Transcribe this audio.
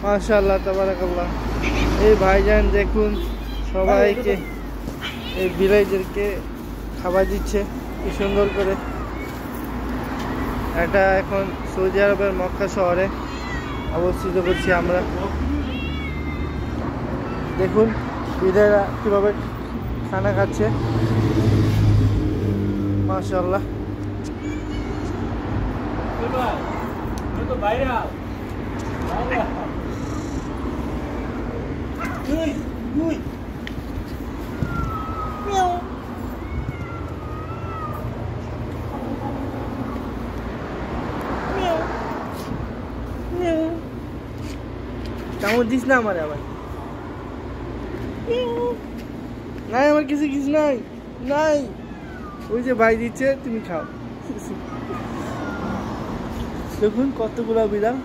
মাশাআল্লাহ তাবারাকাল্লাহ। এই ভাইজান দেখুন সবাইকে এই বিলাইদেরকে খাবার দিচ্ছে কি সুন্দর করে। এটা এখন সৌদি আরবের মক্কা শহরে অবস্থিত করছি আমরা। দেখুন বিদায়রা কিভাবে খানা খাচ্ছে, মাশাআল্লাহ। কামড় দিস না আমার আবার। নাই আমার কিছু কিছু নাই নাই, ওই যে ভাই দিচ্ছে তুমি খাও। দেখুন কতগুলা বিড়াল।